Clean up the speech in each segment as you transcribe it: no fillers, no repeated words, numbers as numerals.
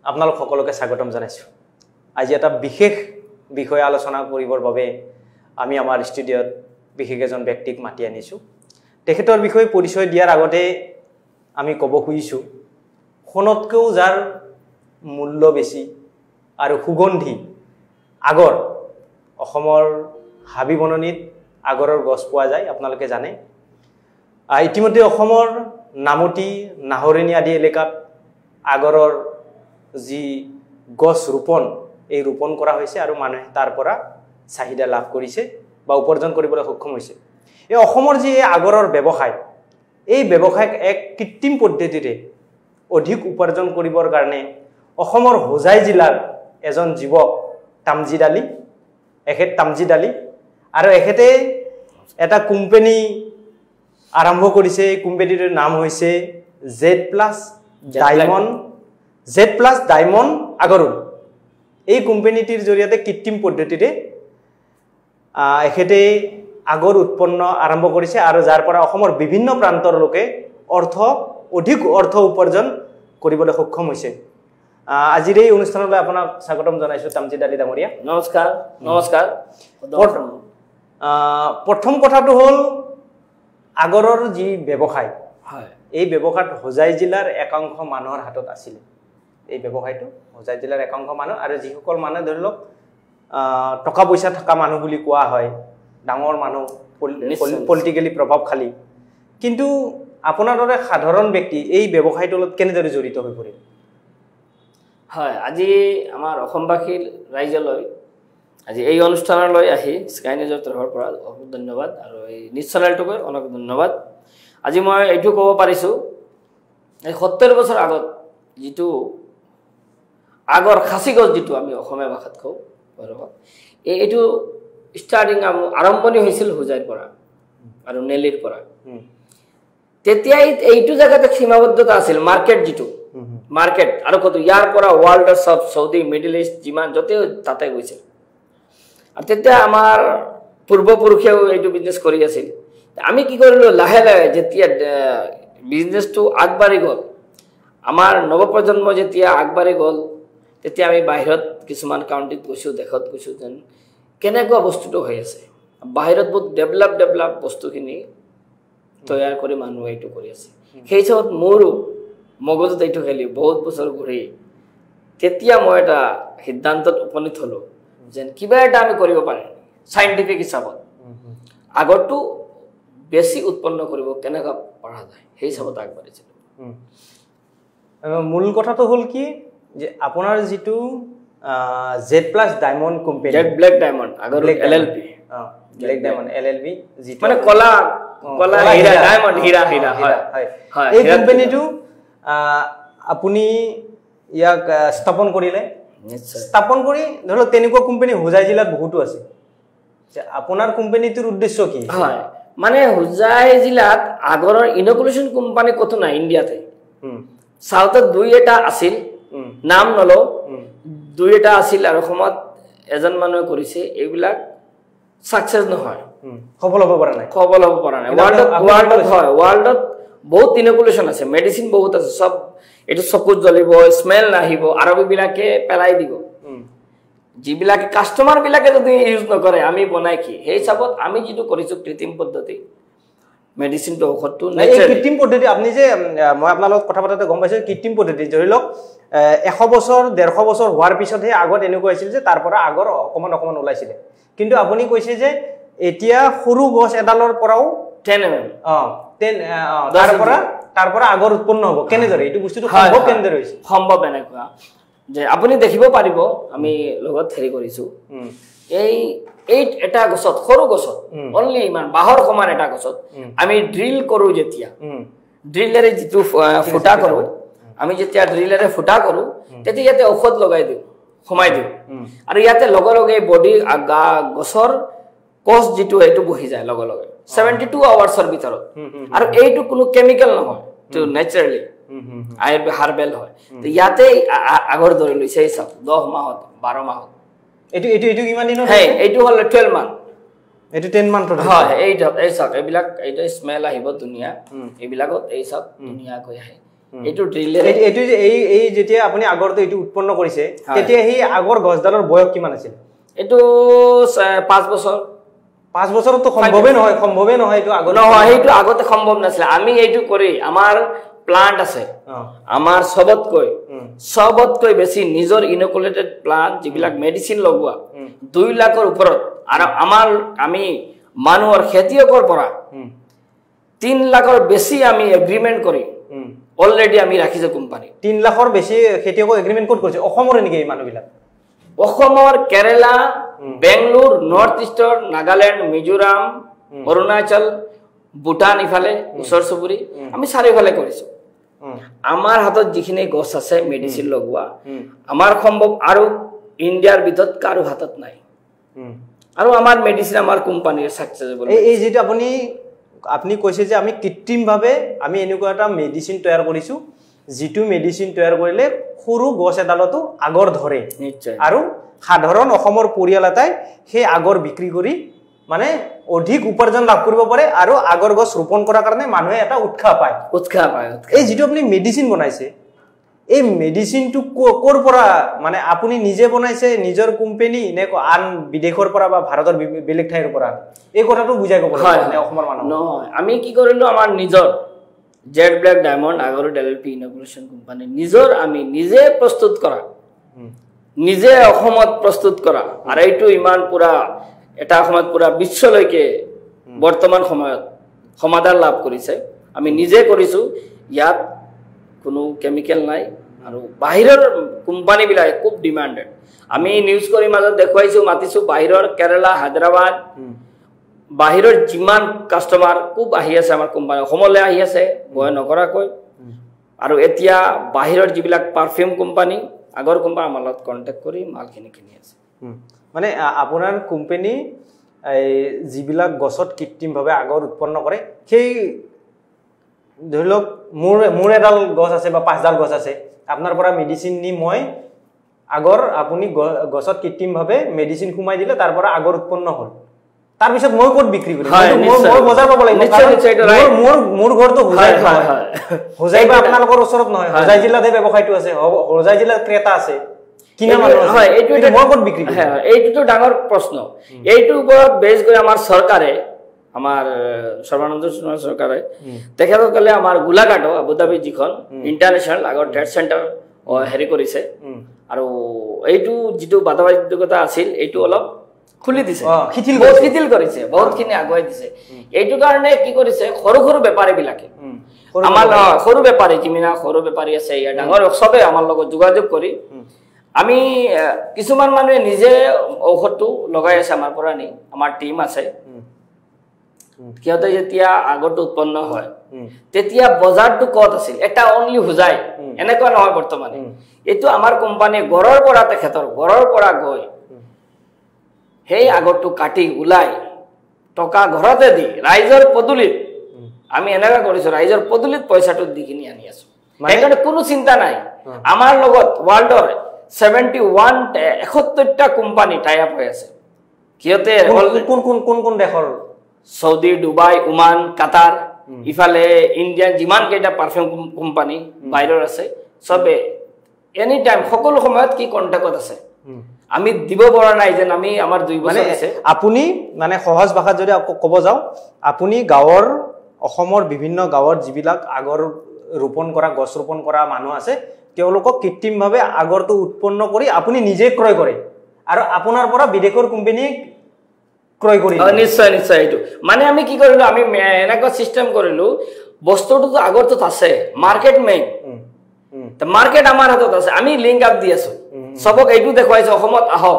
আপোনালোক সকলোকে স্বাগতম জনাইছো আজি এটা বিশেষ বিষয় আলোচনা কৰিবৰ বাবে আমি আমাৰ ষ্টুডিঅত বিশেষ এজন ব্যক্তিক মাতি আনিছো তেখেতৰ বিষয়ে পৰিচয় দিয়াৰ আগতে আমি ক'ব খুজিছো খনতকেও যাৰ মূল্য বেছি আৰু সুগন্ধি আগৰ অসমৰ হাবি বননিত আগৰৰ গছ পোৱা যায় আপোনালোকে জানে ইতিমধ্যে অসমৰ নামতি নাহৰণি আদি এলেকাত আগৰৰ যি গছ ৰোপণ এই ৰোপণ কৰা হৈছে আৰু মানুহে তাৰ পৰা চাহিদা লাভ কৰিছে বা উপাৰ্জন কৰিবলৈ সক্ষম হৈছে এই অসমৰ যি আগৰৰ ব্যৱসায় এই ব্যৱসায়ক এক কৃত্ৰিম পদ্ধতিৰে অধিক উপাৰ্জন কৰিবৰ কাৰণে অসমৰ হোজাই জিলাৰ এজন যুৱক তামজিদ আলী আৰু এখেতে এটা কোম্পানী আৰম্ভ কৰিছে কোম্পানীৰ নাম হৈছে Z+ ডায়মণ্ড আগৰণ এই কোম্পানীটিৰ জৰিয়তে কৃত্ৰিম পদ্ধতিৰে এখেতে আগৰ উৎপন্ন আৰম্ভ কৰিছে আৰু যাৰ পৰা অসমৰ বিভিন্ন প্ৰান্তৰ লোকে অধিক অৰ্থ উপাৰ্জন কৰিবলৈ সক্ষম হৈছে আজিৰ এই অনুষ্ঠানলৈ আপোনাক স্বাগতম জনাইছো তামজিদ আলী ডাঙৰীয়া নমস্কাৰ প্ৰথম কথাটো হ'ল আগৰৰ যি ব্যৱসায় এই ব্যৱসায়ত হোজাই জিলাৰ একাংশ মানুহৰ হাতত আছিল এই ব্যৱসায়টো হোজাই জিলাৰ একাংশ মানুহ আৰু যিসকল মানুহ ধৰি লওক টকা পইচা থকা মানুহ বুলি কোৱা হয় ডাঙৰ মানুহ পলিটিক্যালি প্ৰভাৱশালী কিন্তু আপোনাৰ দৰে সাধাৰণ ব্যক্তি এই ব্যৱসায়টোৰ লগত কেনেদৰে জড়িত হৈ পৰিল হয় আজি আমাৰ অসমবাসীৰ ৰাইজলৈ আজি এই অনুষ্ঠানলৈ আহি স্কাই নিউজৰ তৰফৰ পৰা অশেষ ধন্যবাদ আৰু এই নিউজ চেনেলটোক অনেক ধন্যবাদ আজি মই এইটো ক'ব পাৰিছোঁ এই 70 বছৰ আগত যিটো আগৰ খাচী গছ যিটো আমি অসমীয়া ভাষাত কওঁ এইটো ষ্টাৰ্টিং আৰম্ভণি হৈছিল হোজাইৰ পৰা আৰু নেলিৰ পৰা তেতিয়াই এইটো জেগাতে সীমাবদ্ধতা আছিল মাৰ্কেট যিটো মাৰ্কেট আৰু কত ইয়াৰ পৰা ৱৰ্ল্ডৰ সব সৌদি মিডল ইষ্ট যিমান যতে তাতে গৈছিল আৰু তেতিয়া আমাৰ পূৰ্বপুৰুষেও এইটো বিজনেছ কৰি আছিল আমি কি কৰিলোঁ লাহে লাহে যেতিয়া বিজনেছটো আগবাঢ়ি গ'ল আমাৰ নৱপ্ৰজন্ম যেতিয়া আগবাঢ়ি গ'ল তেতিয়া আমি বাহিৰত কিছুমান কাউণ্ট্ৰিত গৈছোঁ দেশত গৈছোঁ যেন কেনেকুৱা বস্তুটো হৈ আছে বাহিৰত বহুত ডেভেলপ বস্তুখিনি তৈয়াৰ কৰি মানুহে এইটো কৰি আছে সেই হিচাপত মোৰো মগজুত এইটো খেলি বহুত বছৰ ঘূৰি তেতিয়া মই এটা সিদ্ধান্তত উপনীত হ'লোঁ যেন কিবা এটা আমি কৰিব পাৰিম চাইণ্টিফিক হিচাপত আগৰটো বেছি উৎপন্ন কৰিব কেনেকুৱা পৰা যায় সেই হিচাপত আগবাঢ়িছিলোঁ মূল কথাটো হ'ল কি যে আপোনাৰ যিটো Z+ diamond company black diamond আগৰ LLP ব্লেক ডায়মণ্ড LLP যিটো মানে কলা হীৰা ডায়মণ্ড হীৰা হয় এই কোম্পানীটো আপুনি ইয়াক স্থাপন কৰিলে স্থাপন কৰি ধৰি লওক তেনেকুৱা কোম্পানী হোজাই জিলাত বহুতো আছে আপোনাৰ কোম্পানীটোৰ উদ্দেশ্য কি হয় মানে হোজাই জিলাত আগৰৰ ইনকুলেশ্যন কোম্পানী কত নাই ইণ্ডিয়াতে সাউথত দুই এটা আছিল নাম নলও দুই এটা আছিল আৰু সময়ত এজন মানুহে কৰিছে এইবিলাক সাকসেস নহয় সফল হ'ব পৰা নাই ৱৰ্ল্ডত বহুত ইনকুলেশ্যন আছে মেডিচিন বহুত আছে সব এটো চকুত জ্বলিব স্মেল নাহিব আৰবী বিলাকে পেলাই দিব যিবিলাকে কাস্টমাৰ বিলাকে যদি ইউজ নকৰে আমি বনাই কি সেই হিচাপত আমি যেটো কৰিছো কৃত্ৰিম পদ্ধতি মেডিচিনটো ঔষধটো নেচাৰেল কৃত্ৰিম পদ্ধতি আপুনি যে মই আপোনাৰ লগত কথা পাতোতে গম পাইছো কৃত্ৰিম পদ্ধতি ধৰি লওক 100 বছৰ 150 বছৰ হোৱাৰ পিছতহে আগত এনেকুৱা আছিল যে তাৰ পৰা আগৰ অকমান ওলাইছিল কিন্তু আপুনি কৈছে যে এতিয়া সৰু গছ এডালৰ পৰাও 10 mm তাৰ পৰা আগৰ উৎপন্ন হ'ব কেনেদৰে এইটো বস্তুটো সম্ভৱ কেনেদৰে হৈছে সম্ভৱ এনেকুৱা যে আপুনি দেখিব পাৰিব আমি লগত হেৰি কৰিছো এই এটা গছত সৰু গছত অনলি ইমান বাহৰ সমান এটা গছত আমি ড্ৰিল কৰো যেতিয়া ড্ৰিলেৰে যিটো ফুটা কৰো আমি যেতিয়া ড্ৰিলেৰে ফুটা কৰো তেতিয়া ইয়াতে ঔষধ লগাই দিও সোমাই দিও আৰু ইয়াতে লগে বডি গছৰ কোষ যিটো এইটো বহি যায় লগে 72 আৱাৰ্ছৰ ভিতৰত আৰু এইটো কোনো কেমিকেল নহয় to naturally হাৰ্বেল হয় তো ইয়াতে আগৰ ধৰি লৈছে এই সব 10 মাহত 12 মাহত এটো কিমান দিন হয় এইটো হল 12 মাহ এটো 10 মান হয় এই সব এইবিলাক এইটো স্মেল আহিব দুনিয়া এইবিলাকত এই সব দুনিয়া কই আহে এইটো ড্ৰিলেৰে এইটো এই যেতিয়া আপুনি আগৰটো এইটো উৎপন্ন কৰিছে তেতিয়া সেই আগৰ গছডালৰ বয়স কিমান আছিল এইটো 5 বছৰ 5 বছৰতো সম্ভৱে নহয় এইটো আগৰ নহয় এইটো আগতে সম্ভৱ নাছিল আমি এইটো কৰি আমাৰ প্লান্ট আছে আমাৰ সবতকৈ বেছি নিজৰ ইনকুলেটেড প্লান্ট যিবিলাক মেডিচিন লগোৱা 2 লাখৰ ওপৰত আৰু আমি মানুহৰ খেতিয়কৰ পৰা 3 লাখৰ বেছি আমি এগ্ৰিমেন্ট কৰি অলৰেডি আমি ৰাখিছো কোম্পানী 3 লাখৰ বেছি খেতিয়কৰ এগ্ৰিমেন্ট ক'ত কৰিছে অসমৰ নেকি এই মানুহবিলাক অসমৰ কেৰালা বেংগলোৰ নৰ্থ ইষ্টৰ নাগালেণ্ড মিজোৰাম অৰুণাচল ভূটান ইফালে ওচৰ চুবুৰী আমি চাৰিওফালে কৰিছো আমাৰ হাতত যিখিনি গছ আছে মেডিচিন লগোৱা আমাৰ সম্ভৱ আৰু ইণ্ডিয়াৰ ভিতৰত কাৰো হাতত নাই আৰু আমাৰ মেডিচিন আমাৰ কোম্পানীৰ সাকসেসফুল এই যেটা আপুনি কৈছে যে আমি কৃত্ৰিমভাৱে আমি এনেকুৱা এটা মেডিচিন তৈয়াৰ কৰিছো যিটো মেডিচিন তৈয়াৰ কৰিলে সৰু গছ এডালতো আগৰ ধৰে নিশ্চয় আৰু সাধাৰণ অসমৰ পৰিয়াল এটাই সেই আগৰ বিক্ৰী কৰি মানে অধিক উপাৰ্জন লাভ কৰিব পাৰে আৰু আগৰ গছ ৰোপণ কৰাৰ কাৰণে মানুহে এটা উৎসাহ পায় এই যেটো আপুনি মেডিচিন বনাইছে এই মেডিচিনটো কোৰ পৰা মানে আপুনি নিজে বনাইছে নিজৰ কোম্পানী নে আন বিদেশৰ পৰা বা ভাৰতৰ বেলেগ ঠাইৰ পৰা এই কথাটো বুজাই ক'ব মানে অসমৰ মানুহ নহয় আমি কি কৰিলো আমাৰ নিজৰ জেড ব্ল্যাক ডায়মণ্ড আগৰ ডেলপি ইনোভেশন কোম্পানী নিজৰ আমি নিজে প্ৰস্তুত কৰা নিজে অসমত প্ৰস্তুত কৰা আৰু এইটো ইমান পুৰা এটা সময়ত পুৰা বিশ্বলৈকে বৰ্তমান সময়ত সমাধান লাভ কৰিছে আমি নিজে কৰিছো ইয়াত কোনো কেমিক্যাল নাই আৰু বাহিৰৰ কোম্পানী বিলাক খুব ডিমান্ডেড আমি নিউজ কৰি মাজত দেখুৱাইছো মাতিছো বাহিৰৰ কেৰালা হায়দৰাবাদ বাহিৰৰ যিমান কাস্টমাৰ খুব আহি আছে আমাৰ কোম্পানী অসমলৈ আহি আছে বয় নকৰাকৈ আৰু এতিয়া বাহিৰৰ যিবিলাক পাৰফিউম কোম্পানী আগৰ কোম্পানী আমাৰ লগত কন্টাক্ট কৰি মালখিনি কিনি আছে মানে আপোনাৰ কোম্পানী যিবিলাক গছত কৃত্ৰিমভাৱে আগৰ উৎপন্ন কৰে সেই ধৰি লওক মোৰ এডাল গছ আছে বা 5ডাল গছ আছে আপোনাৰ পৰা মেডিচিন নি মই আগৰ আপুনি গছত কৃত্ৰিমভাৱে মেডিচিন খুমাই দিলে তাৰ পৰা আগৰ উৎপন্ন হ'ল তাৰ পিছত মই ক'ত বিক্ৰী কৰিম মই বজাৰ পাব লাগিব মোৰ ঘৰটো হোজাই বা আপোনালোকৰ ওচৰত নহয় হোজাই জিলাতে ব্যৱসায়টো আছে হোজাই জিলাত ক্ৰেতা আছে কিনা মানুহ হয় এইটো মই ক'ত বিক্ৰী কৰিম এইটো ডাঙৰ প্ৰশ্ন এইটোৰ ওপৰত বেছ কৰি আমাৰ চৰকাৰে আমাৰ সৰ্বানন্দ সোণোৱাল চৰকাৰে তেখেতসকলে আমাৰ গোলাঘাট আবুধাবি যিখন ইণ্টাৰনেশ্যনেল আগৰ ট্ৰেড চেণ্টাৰ হেৰি কৰিছে আৰু এইটো যিটো বাধ্যবাধকতা আছিল এইটো অলপ খুলি দিছে শিথিল কৰিছে বহুতখিনি আগুৱাই দিছে এইটো কাৰণে কি কৰিছে সৰু সৰু বেপাৰী বিলাকে আমাৰ সৰু বেপাৰী যিমিনা সৰু বেপাৰী আছে ইয়াৰ ডাঙৰ সবে আমাৰ লগত যোগাযোগ কৰি আমি কিছুমান মানুহে নিজে ঔষধটো লগাই আছে আমাৰ পৰা নি আমাৰ টিম আছে কিয়তে যেতিয়া আগৰটো উৎপন্ন হয় তেতিয়া বজাৰটো কত আছিল এটা অনলি হুজাই এনেকুৱা নহয় বৰ্তমানে এইটো আমাৰ কোম্পানী গৰৰ পৰা তেখেতৰ গৰৰ পৰা গৈ সেই আগৰটো কাটি উলাই টকা ঘৰতে দি ৰাইজৰ পদুলিত আমি এনেকা কৰিছো ৰাইজৰ পদুলিত পইচাটো দি কিনি আনি আছো মানে কোনো চিন্তা নাই আমাৰ লগত ওয়াৰ্ল্ডৰ 71টা কোম্পানী টাই আপ হৈ আছে কিয়তে কোন দেশৰ সৌদি দুবাই ওমান কাটাৰ ইফালে ইন্ডিয়ান যিমান কেইটা পাৰফিউম কোম্পানী বাহিৰৰ আছে সবে এনি টাইম সকলো সময়ত কি কন্টাক্টত আছে আমি দিব পৰা নাই যেন আমি আমাৰ 2 বছৰ আছে আপুনি মানে সহজ ভাষাত যদি ক'ব যাও আপুনি গাঁৱৰ অসমৰ বিভিন্ন গাঁৱৰ যিবিলাক আগৰ ৰোপণ কৰা গছ ৰোপণ কৰা মানুহ আছে তেওঁলোকক কৃত্ৰিমভাৱে আগৰটো উৎপন্ন কৰি আপুনি নিজে ক্ৰয় কৰে আৰু আপোনাৰ পৰা বিদেশৰ কোম্পানী ক্ৰয় কৰি নিশ্চয় নিশ্চয় এইটো মানে আমি কি কৰিলো আমি এনেকুৱা সিস্টেম কৰিলো বস্তুটো আগৰটো আছে মাৰ্কেট মেইন তে মাৰ্কেট আমাৰ হাতত আছে আমি লিংক আপ দি আছো সবক এইটো দেখুৱাইছো অসমত আহক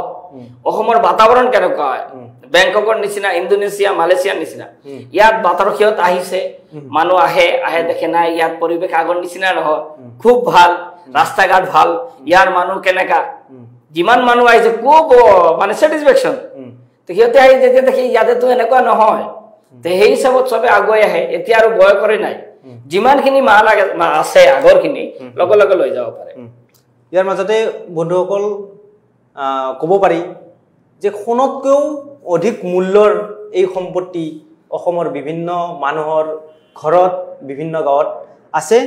অসমৰ বাতাবৰণ কেনেকুৱা হয় বেংককৰ নিচিনা ইন্দোনেছিয়া মালয়েছিয়াৰ নিচিনা ইয়াত বাতাবৰণত আহিছে মানুহ আহে দেখে নাই ইয়াত পৰিবেশ আগৰ নিচিনা নহয় খুব ভাল ৰাস্তা ঘাট ভাল ইয়াৰ মানুহ কেনেকা যিমান মানুহ আহিছে খুব মানে স্যাটিসফ্যাকশন তে কিয়তে আহি যেতিয়া দেখি ইয়াতেতো এনেকুৱা নহয় তে সেই হিচাপত সবে আগুৱাই আহে এতিয়া আৰু বয় কৰে নাই যিমানখিনি মাল আছে আগৰখিনি লগে লগে লৈ যাব পাৰে ইয়াৰ মাজতে বন্ধুসকল ক'ব পাৰি যে সোণতকৈও অধিক মূল্যৰ এই সম্পত্তি অসমৰ বিভিন্ন মানুহৰ ঘৰত বিভিন্ন গাঁৱত আছে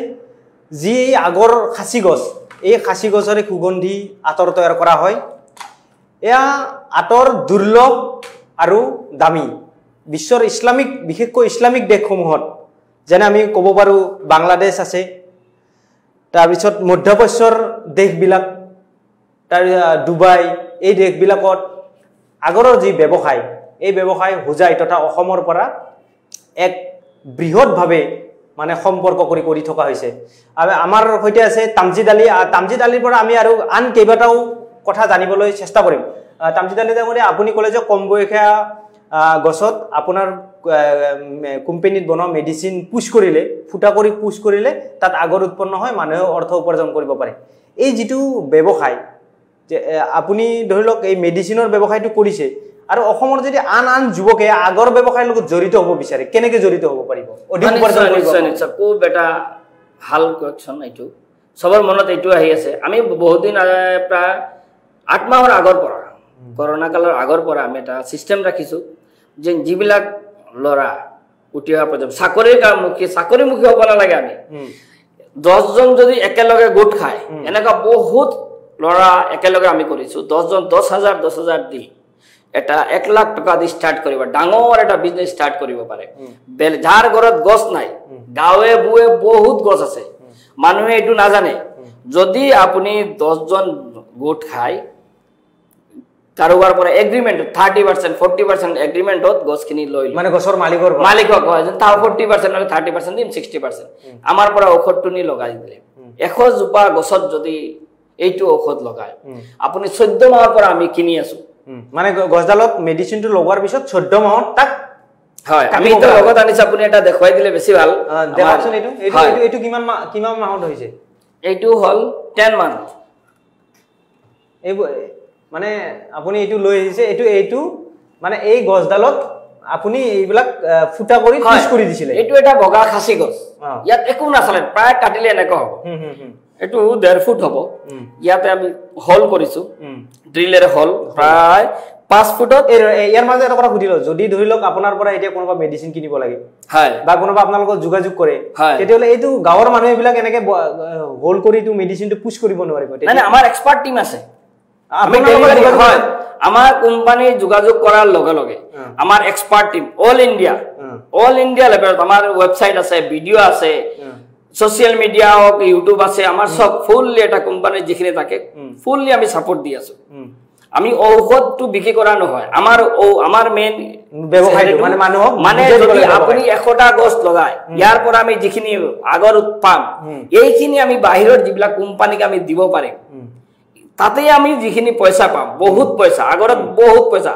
যি এই আগৰ খাচী গছ এই খাচী গছৰে সুগন্ধি আতৰ তৈয়াৰ কৰা হয় এয়া আতৰ দুৰ্লভ আৰু দামী বিশ্বৰ ইছলামিক বিশেষকৈ ইছলামিক দেশসমূহত যেনে আমি ক'ব পাৰোঁ বাংলাদেশ আছে তাৰপিছত মধ্যপ্ৰাচ্যৰ দেশবিলাক তাৰ ডুবাই এই দেশবিলাকত আগৰৰ যি ব্যৱসায় এই ব্যৱসায় হোজাই তথা অসমৰ পৰা এক বৃহৎভাৱে মানে সম্পৰ্ক কৰি থকা হৈছে আমাৰ সৈতে আছে তামজিদ আলীৰ পৰা আমি আৰু আন কেইবাটাও কথা জানিবলৈ চেষ্টা কৰিম তামজিদ আলী ডাঙৰীয়া আপুনি ক'লে যে কম বয়সীয়া গছত আপোনাৰ কোম্পানীত বনোৱা মেডিচিন পুশ কৰিলে ফুটা কৰি পুশ কৰিলে তাত আগৰ উৎপন্ন হয় মানুহে অৰ্থ উপাৰ্জন কৰিব পাৰে এই যিটো ব্যৱসায় যে আপুনি ধৰি লওক এই মেডিচিনৰ ব্যৱসায়টো কৰিছে আৰু অসমৰ যদি আন যুৱকে আগৰ ব্যৱসায়ৰ লগত জড়িত হ'ব বিচাৰে কেনেকৈ জড়িত হ'ব পাৰিব অধিক উপাৰ্জন কৰিব নিশ্চয় খুব এটা ভাল কোৱেশ্যন এইটো সবৰ মনত এইটো আহি আছে আমি বহুত দিন প্ৰায় 8 মাহৰ আগৰ পৰা কৰোনা কালৰ আগৰ পৰা আমি এটা সিস্টেম ৰাখিছো যে যিবিলাক লৰা উঠি অহা পৰ্যন্ত চাকৰিমুখী হ'ব নালাগে আমি 10 জন যদি একেলগে গোট খায় এনেকা বহুত লৰা একেলগে আমি কৰিছো 10 জন 10,000 দি এটা 1 লাখ টকা দি স্টার্ট কৰিব ডাঙৰ এটা বিজনেস স্টাৰ্ট কৰিব পাৰে যাৰ ঘৰত গছ নাই গাঁৱে বুৱে বহুত গছ আছে মানুহে এটো নাজানে যদি আপুনি 10 জন গোট খায় কাৰোবাৰ পৰা এগ্ৰিমেন্ট 30% 40% এগ্ৰিমেন্টত গছখিনি লৈ মানে গছৰ মালিকক হয় যে তা 40% আৰু 30% দিম 60% আমাৰ পৰা ঔষধটো নি লগাই দিলে 100 জোপা গছত যদি এইটো ঔষধ লগায় আপুনি 14 মাহৰ পৰা আমি কিনি আছো মানে গছডালত মেডিচিনটো লগোৱাৰ পিছত 14 মাহত তাক হয় আমি তো লগত আনিছ আপুনি এটা দেখুৱাই দিলে বেছি ভাল দেখাচোন এইটো কিমান মাহত হৈছে এইটো হল 10 মান্থ এই মানে আপুনি এইটো লৈ আহিছে এইটো মানে এই গছডালত আপুনি এইবিলাক ফুটা কৰি পুশ কৰি দিছিলে এইটো এটা বগা খাচী গছ ইয়াত একো নাছালে প্ৰায় কাটিলে এনেকা হ'ব এটো 1.5 ফুট হ'ব ইয়াতে আমি হল কৰিছো ড্ৰিলেৰে হল প্ৰায় 5 ফুটত ইয়াৰ মাজে এটা কথা সুধিলো যদি ধৰি লওক আপোনাৰ পৰা এতিয়া কোনোবা মেডিচিন কিনিব লাগে হয় বা কোনোবা আপোনাৰ লগত যোগাযোগ কৰে তেতিয়ালে এইটো গাঁৱৰ মানুহে বিলাক এনেকে হল কৰি তো মেডিচিনটো পুশ কৰিব নোৱাৰিব মানে আমাৰ এক্সপাৰ্ট টিম আছে আমি ডেলিভাৰী হয় আমাৰ কোম্পানী যোগাযোগ কৰাৰ লগে লগে আমাৰ এক্সপাৰ্ট টিম অল ইন্ডিয়া লেভেলত আমাৰ ওয়েবসাইট আছে ভিডিও আছে সোশ্যাল মিডিয়া ওক ইউটিউব আছে আমাৰ সব ফুললি এটা কোম্পানী যিখিনি থাকে ফুললি আমি সাপোৰ্ট দি আছো আমি ঔষধটো বিক্ৰি কৰা নহয় আমাৰ মেইন ব্যৱসায় মানে মানুহক মানে যদি আপুনি 100টা গছ লগায় ইয়াৰ পৰা আমি যিখিনি আগৰ উৎপাম এইখিনি আমি বাহিৰৰ যিবিলাক কোম্পানীক আমি দিব পাৰে তাতে আমি যিখিনি পয়সা পাম বহুত পয়সা আগৰত বহুত পয়সা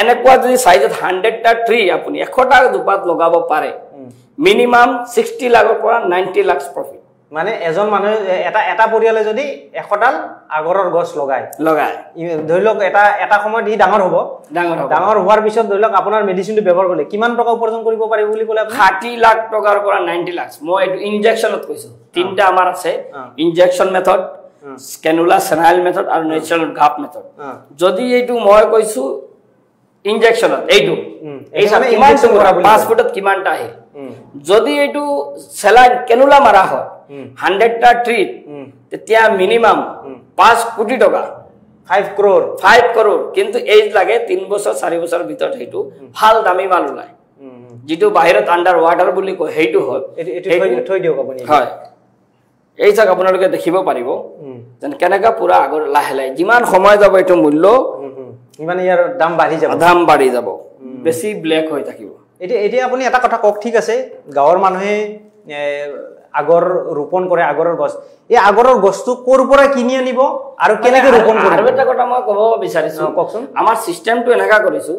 এনেকুৱা যদি সাইজত 100টা ট্ৰি আপুনি 100টা দুপাত লগাব পাৰে মিনিমাম 60 লাখৰ পৰা 90 লাখ প্ৰফিট মানে এজন মানুহ এটা পৰিয়ালে যদি 100ডাল আগৰৰ গছ লগায় ধৰি লওক এটা সময়ত ই ডাঙৰ হোৱাৰ পিছত ধৰি লওক আপোনাৰ মেডিচিনটো ব্যৱহাৰ কৰিলে কিমান টকা উপাৰ্জন কৰিব পাৰিব বুলি ক'লে 30 লাখ টকাৰ পৰা 90 লাখ মই এইটো ইনজেকশনত কৈছো তিনটা আমাৰ আছে ইনজেকশন মেথড স্কেনুলা সেনাইল মেথড আৰু নেচাৰেল গাপ মেথড যদি এইটো মই কৈছো ইনজেকশনত এইটো এই সব কিমান 5 ফুটত কিমানটা আহে যদি এইটো সেলাইন কেনুলা মাৰা হয় 100টা ট্রিট তেতিয়া মিনিমাম 5 কোটি টকা 5 crore কিন্তু এই লাগে 3 বছৰ 4 বছৰ ভিতৰত হেতু ভাল দামী মাল ওলাই যেটো বাহিৰত আন্ডাৰ ওয়াটাৰ বুলি কয় হেতু হয় এটো থৈ দিওক আপুনি হয় এই জাক আপোনালোকে দেখিব পাৰিব যেন কেনেকা পুৰা আগৰ লাহে যিমান সময় যাব এটো মূল্য ইমান ইয়াৰ দাম বাঢ়ি যাব বেছি ব্ল্যাক হৈ থাকিব এতিয়া আপুনি এটা কথা কক ঠিক আছে গাঁৱৰ মানুহে আগৰ ৰোপণ কৰে আগৰৰ গছ এই আগৰৰ গছটো কোৰ পৰা কিনি আনিব আৰু কেনেকৈ ৰোপণ কৰিব আৰু এটা কথা মই ক'ব বিচাৰিছো কওকচোন আমাৰ সিস্টেমটো এনেকা কৰিছো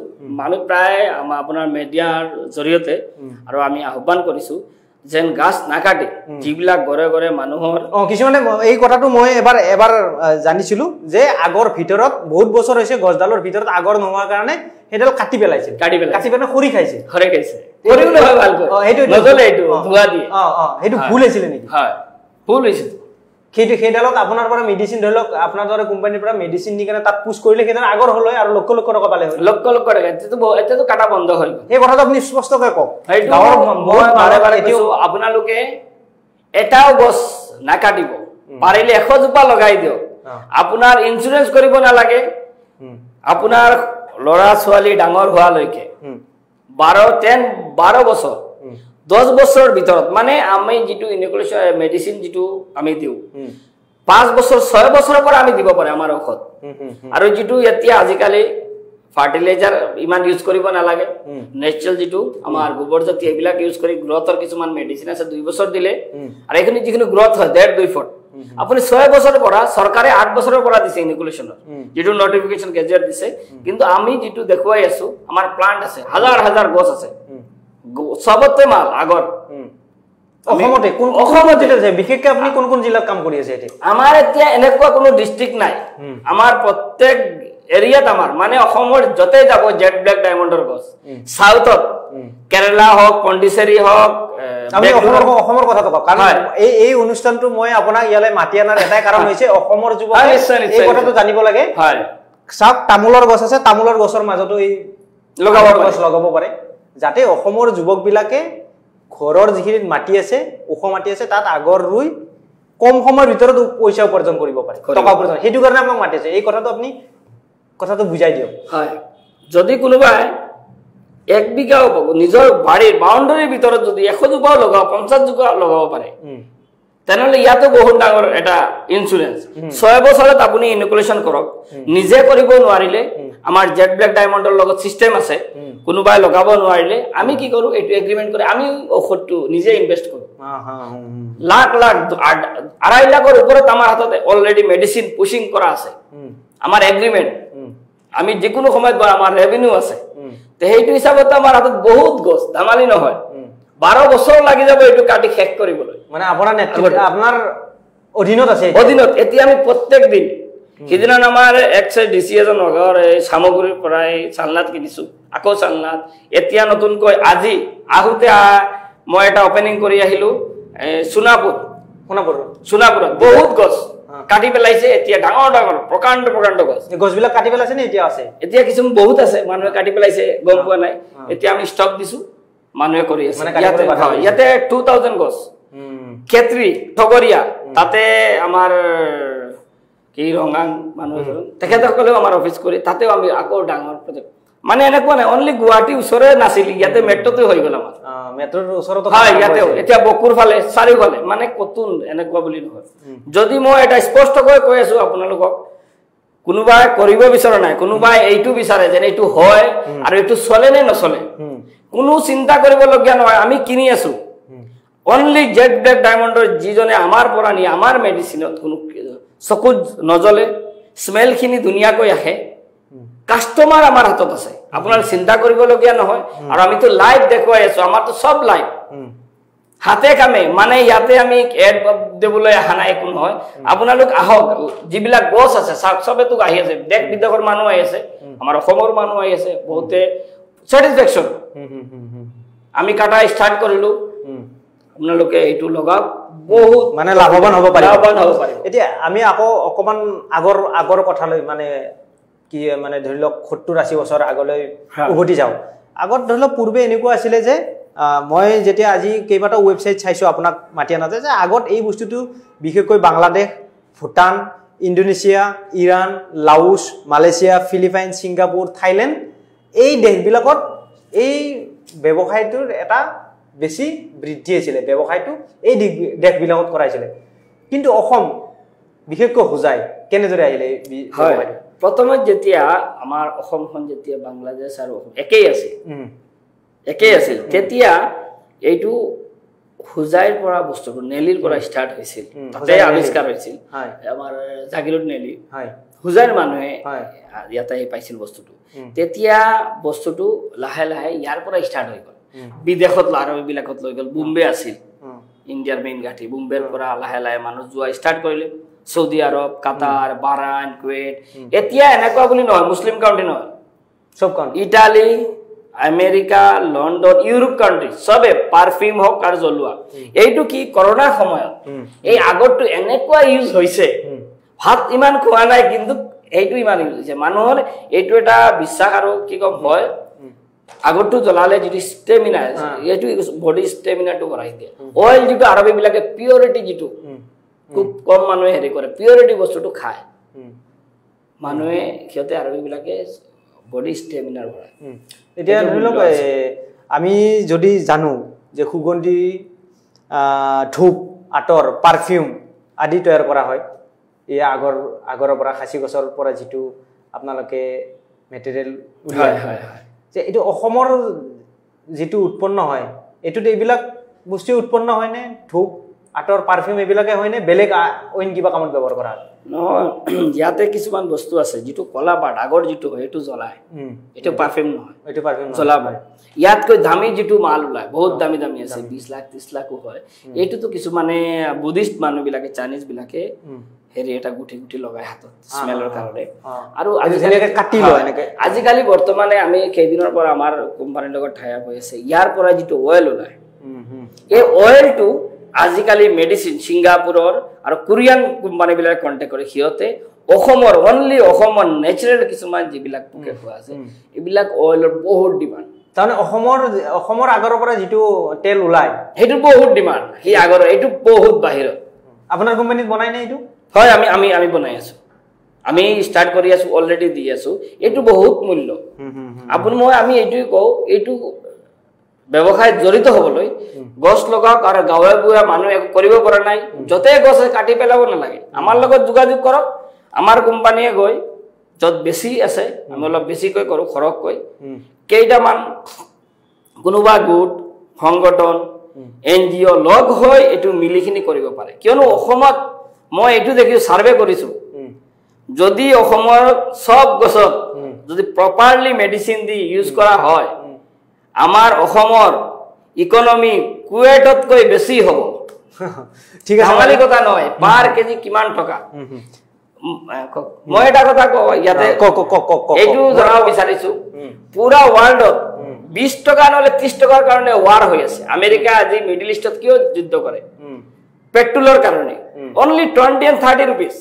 আমি প্ৰায় আপোনাৰ মিডিয়াৰ জৰিয়তে আৰু আমি আহ্বান কৰিছো যেন গাছ নাকাটে যিবিলাক গৰে গৰে মানুহৰ কিছুমানে এই কথাটো মই এবাৰ জানিছিলো যে আগৰ ভিতৰত বহুত বছৰ হৈছে গছডালৰ ভিতৰত আগৰ নোহোৱাৰ কাৰণে হেডাল কাটি পেলাইছে কাটি পেলাই খৰি খাইছে কৰিও নহয় ভালকৈ হেতু নজলে এইটো ধুৱা দিয়ে হেতু ভুল আছিল নেকি হয় ভুল হৈছিল সেইডালত আপোনাৰ পৰা মেডিচিন ধৰি লওক আপোনাৰ দৰে কোম্পানীৰ পৰা মেডিচিন নি কেনে তাত পুশ কৰিলে সেইডাল আগৰ হ'ল আৰু লক্ষ লক্ষ টকা পালে হয় লক্ষ লক্ষ টকা এতিয়াতো কাটা বন্ধ হ'ল এই কথাটো আপুনি স্পষ্টকৈ কওক গাঁৱৰ আপোনালোকে এটাও গছ নাকাটিব পাৰিলে 100 জোপা লগাই দিয়ক আপোনাৰ ইন্সুৰেন্স কৰিব নালাগে আপোনাৰ লৰা ছোৱালী ডাঙৰ হোৱালৈকে 12 বছৰ 10 বছৰৰ ভিতৰত মানে আমি যেটো ইনকুলেশন মেডিসিন যেটো আমি দিও 5 বছৰ 6 বছৰৰ পৰা আমি দিব পাৰে আমাৰ ঔষধ আৰু যেটো এতিয়া আজিকালি ফাৰ্টিলাইজাৰ ইমান ইউজ কৰিব নালাগে নেচাৰেল যেটো আমাৰ গোবৰ জাতীয় এইবিলাক ইউজ কৰি গ্ৰোথৰ কিছুমান মেডিসিন আছে 2 বছৰ দিলে আৰু এখিনি যিখিনি গ্ৰোথ হয় 1.5-2 ফুট আপুনি 6 বছৰৰ পৰা চৰকাৰে 8 বছৰৰ পৰা দিছে ইনকুলেশনৰ যেটো নটিফিকেশন গেজেট দিছে কিন্তু আমি যেটো দেখুৱাই আছো আমাৰ প্লান্ট আছে হাজাৰ হাজাৰ গছ আছে সবতে মাল আগৰ অসমতে কোন অসমতে আছে বিশেষকৈ আপুনি কোন কোন জিলাত কাম কৰি আছে এতিয়া আমাৰ এতিয়া এনেকুৱা কোনো ডিস্ট্ৰিক্ট নাই আমাৰ প্ৰত্যেক এৰিয়াত আমাৰ মানে অসমৰ যতে যাব জেড ব্ল্যাক ডায়মন্ডৰ গছ সাউথত কেৰালা হওক পণ্ডিচেৰী হওক আমি অসমৰ কথা কওঁ কাৰণ এই অনুষ্ঠানটো মই আপোনাক ইয়ালে মাতি আনাৰ এটাই কাৰণ হৈছে অসমৰ যুৱকে এই কথাটো জানিব লাগে হয় সব তামুলৰ গছ আছে তামুলৰ গছৰ মাজতো এই লগাব পাৰে যাতে অসমৰ যুৱকবিলাকে ঘৰৰ যিখিনি মাটি আছে ওখ মাটি আছে তাত আগৰ ৰুই কম সময়ৰ ভিতৰত পইচা উপাৰ্জন কৰিব পাৰে টকা উপাৰ্জন হেতু কাৰণে আমাক মাতিছে এই কথাটো আপুনি কথাটো বুজাই দিয়ক হয় যদি কোনোবাই 1 বিঘাও নিজৰ বাড়িৰ বাউন্ডাৰীৰ ভিতৰত যদি 100 জোপা লগাও 50 জোপা লগাব পাৰে তেনেহলে ইয়াতো বহুত ডাঙৰ এটা ইন্সুৰেন্স 6 বছৰত আপুনি ইনকুলেশন কৰক নিজে কৰিব নোৱাৰিলে আমাৰ জেড ব্ল্যাক ডায়মন্ডৰ লগত সিস্টেম আছে কোনোবাই লগাব নোৱাৰিলে আমি কি কৰো এটো এগ্ৰিমেন্ট কৰি আমি ঔষধটো নিজে ইনভেস্ট কৰো লাখ লাখ 2.5 লাখৰ ওপৰত আমাৰ হাতত অলৰেডি মেডিসিন পুশিং কৰা আছে আমাৰ এগ্ৰিমেন্ট আমি যিকোনো সময়ত আমাৰ ৰেভিনিউ আছে তে হেইটো হিচাপত আমাৰ হাতত বহুত গছ দামালি নহয় 12 বছৰ লাগি যাব এটো কাটি শেষ কৰিবলৈ মানে আপোনাৰ নেতৃত্ব আপোনাৰ অধীনত আছে অধীনত এতিয়া আমি প্ৰত্যেক দিন কিদিনা আমাৰ এক্সএ ডিসিএজন নগৰ এই সামগ্ৰীৰ পৰাই চালনাত কিনিছো আকৌ চালনাত এতিয়া নতুনকৈ আজি আহুতে মই এটা ওপেনিং কৰি আহিলো সোনাপুৰত বহুত গছ কাটি পেলাইছে এতিয়া ডাঙৰ ডাঙৰ প্ৰকাণ্ড গছ গছবিলাক কাটি পেলাইছে নে এতিয়া আছে এতিয়া কিছু বহুত আছে মানুহে কাটি পেলাইছে গম পোৱা নাই এতিয়া আমি ষ্টক দিছো মানুহে কৰি আছে ইয়াতে 2000 গছ ক্ষেত্ৰী ঠগৰিয়া তাতে আমাৰ কি ৰঙাং মানুহ তেখেতসকলেও আমাৰ অফিস কৰি তাতেও আমি আকৌ ডাঙৰ প্ৰজেক্ট মানে এনেকুৱা নাই অনলি গুৱাহাটী ওচৰে নাছিল ইয়াতে মেট্ৰতে হৈ গল আমাৰ মেট্ৰৰ ওচৰত হয় ইয়াতে এতিয়া বকুৰ ফালে চাৰিওফালে মানে কতুন এনেকুৱা বুলি নহয় যদি মই এটা স্পষ্টকৈ কৈ আছো আপোনালোকক কোনোবাই কৰিব বিচৰা নাই কোনোবাই এইটো বিচাৰে যে এইটো হয় আৰু এইটো চলে নে নচলে কোনো চিন্তা কৰিবলগীয়া নহয় আমি কিনি আছো অনলি জেড ব্ল্যাক ডায়মন্ডৰ যিজনে আমাৰ পৰা নি আমাৰ মেডিসিনত কোনো চকু নজলে স্মেল খিনি ধুনিয়াকৈ আহে কাস্টমাৰ আমাৰ হাতত আছে আপোনাৰ চিন্তা কৰিবলগীয়া নহয় আৰু আমি তো লাইভ দেখুৱাই আছো আমাৰ তো সব লাইভ হাতে কামে মানে ইয়াতে আমি এড দেবলৈ আহা নাই কোনো হয় আপোনালোক আহক যিবিলাক গছ আছে সবে তো আহি আছে দেশ বিদেশৰ মানুহ আহি আছে আমাৰ অসমৰ মানুহ আহি আছে বহুতে স্যাটিসফ্যাকশন আমি কাটা স্টাৰ্ট কৰিলো আপোনালোকে এইটো লগাওক বহুত মানে লাভবান হ'ব পাৰে এতিয়া আমি আকৌ অকমান আগৰ কথালৈ মানে কি মানে ধৰি লওক 70-80 বছৰ আগলৈ উভতি যাও আগত ধৰি লওক পূৰ্বে এনেকুৱা আছিল যে মই যেতিয়া আজি কেইবাটা ওয়েবসাইট চাইছো আপোনাক মাতি আনাতে যে আগত এই বস্তুটো বিশেষকৈ Bangladesh Bhutan Indonesia Iran Laos Malaysia Philippine Singapore Thailand এই দেশবিলাকত এই ব্যৱসায়টোৰ এটা বেছি বৃদ্ধি আছিল ব্যৱসায়টো এই দেশবিলাকত কৰাইছিল কিন্তু অসম বিশেষকৈ হুজাই কেনেদৰে আহিলে ব্যৱসায়টো প্ৰথমে যেতিয়া আমাৰ অসমখন যেতিয়া বাংলাদেশ আৰু একেই আছিল তেতিয়া এইটো হুজাইৰ পৰা বস্তুটো নেলিৰ পৰা ষ্টাৰ্ট হৈছিল তাতে আৱিষ্কাৰ হৈছিল আমাৰ জাগিৰুদ নেলি হুজাইৰ মানুহে ইয়াতে পাইছিল বস্তুটো তেতিয়া বস্তুটো লাহে লাহে ইয়াৰ পৰা ষ্টাৰ্ট হৈ গ'ল বিদেশত আৰববিলাকত লৈ গ'ল বোম্বে আছিল ইণ্ডিয়াৰ মেইন ঘাটি বোম্বেৰ পৰা লাহে লাহে মানুহ যোৱা ষ্টাৰ্ট কৰিলে সৌদি আৰব কাটাৰ বাহৰাইন কুৱেইট এতিয়া এনেকুৱা বুলি নহয় মুছলিম কাউন্ট্ৰি নহয় সব country Italy America London Europe country সবে পাৰফিউম হওক আৰু জ্বলোৱা এইটো কি কৰোনাৰ সময়ত এই আগৰটো এনেকুৱা ইউজ হৈছে ভাত ইমান খোৱা নাই কিন্তু এইটো ইমান ইউজ হৈছে মানুহৰ এইটো এটা বিশ্বাস আৰু কি কম হয় আগৰটো জ্বলালে যেটো ষ্টেমিনা এইটো বডি ষ্টেমিনাটো বঢ়াই দিয়ে অইল যেটো আৰবীবিলাকে পিউৰিটি যেটো খুব কম মানুহে হেৰি কৰে পিউৰিটি বস্তুটো খায় মানুহে সিহঁতে আৰু এইবিলাকে বডি ষ্টেমিনাৰ বঢ়ায় এতিয়া ধৰি লওক আমি যদি জানো যে সুগন্ধি ধূপ আতৰ পাৰফিউম আদি তৈয়াৰ কৰা হয় এই আগৰ পৰা খাচী গছৰ পৰা যিটো আপোনালোকে মেটেৰিয়েল উলিয়ায় যে এইটো অসমৰ যিটো উৎপন্ন হয় এইটোত এইবিলাক বস্তু উৎপন্ন হয়নে ধূপ আতৰ পাৰফিউম এইবিলাকে হয়নে বেলেগ অইন কিবা কামত ব্যৱহাৰ কৰা হয় নহয় ইয়াতে কিছুমান বস্তু আছে যিটো কলা পাত আগৰ যিটো হয় এইটো জ্বলায় এইটো পাৰফিউম নহয় এইটো পাৰফিউম জ্বলাব ইয়াতকৈ দামী যিটো মাল ওলায় বহুত দামী দামী আছে 20 লাখ 30 লাখো হয় এইটোতো কিছুমানে বুদ্ধিষ্ট মানুহবিলাকে চাইনিজ বিলাকে হেৰি এটা গুঠি গুঠি লগাই হাতত স্মেলৰ কাৰণে আৰু আজিকালি বৰ্তমানে আমি কেইদিনৰ পৰা আমাৰ কোম্পানীৰ লগত ঠাইয়া হৈ আছে ইয়াৰ পৰা যিটো অইল ওলায় এই অইলটো আজিকালি মেডিচিন সিংগাপুৰৰ আৰু কোৰিয়ান কোম্পানীবিলাকে কণ্টেক্ট কৰে সিহঁতে অসমৰ অনলি অসমৰ নেচাৰেল কিছুমান যিবিলাক পোকে খোৱা আছে এইবিলাক অইলৰ বহুত ডিমাণ্ড তাৰমানে অসমৰ আগৰ পৰা যিটো তেল ওলায় সেইটো বহুত ডিমাণ্ড সি আগৰ এইটো বহুত বাহিৰত আপোনাৰ কোম্পানীত বনাই নে এইটো হয় আমি বনাই আছো আমি ষ্টাৰ্ট কৰি আছো অলৰেডি দি আছো এইটো বহুত মূল্য আপুনি আমি এইটোই কওঁ এইটো ব্যৱসায়ত জড়িত হ'বলৈ গছ লগাওক আৰু গাঁৱে বুঢ়া মানুহ একো কৰিব পৰা নাই য'তে গছ কাটি পেলাব নালাগে আমাৰ লগত যোগাযোগ কৰক আমাৰ কোম্পানীয়ে গৈ য'ত বেছি আছে আমি অলপ বেছিকৈ কৰোঁ সৰহকৈ কেইটামান কোনোবা গোট সংগঠন NGO লগ হৈ এইটো মিলিখিনি কৰিব পাৰে কিয়নো অসমত মই এইটো দেখিছোঁ ছাৰ্ভে কৰিছোঁ যদি অসমৰ সব গছত যদি প্ৰপাৰলি মেডিচিন দি ইউজ কৰা হয় আমাৰ অসমৰ ইকনমি কুৱেটতকৈ বেছি হ'ব ঠিক আছে ধেমালি কথা নহয় পাৰ কেজি কিমান টকা মই এটা কথা কওঁ ইয়াতে এইটো জনাব বিচাৰিছো পুৰা ৱৰ্ল্ডত 20 টকা নহলে 30 টকাৰ কাৰণে ৱাৰ হৈ আছে আমেৰিকা আজি মিডল ইষ্টত কিয় যুদ্ধ কৰে পেট্ৰলৰ কাৰণে অনলি 20 and 30 rupees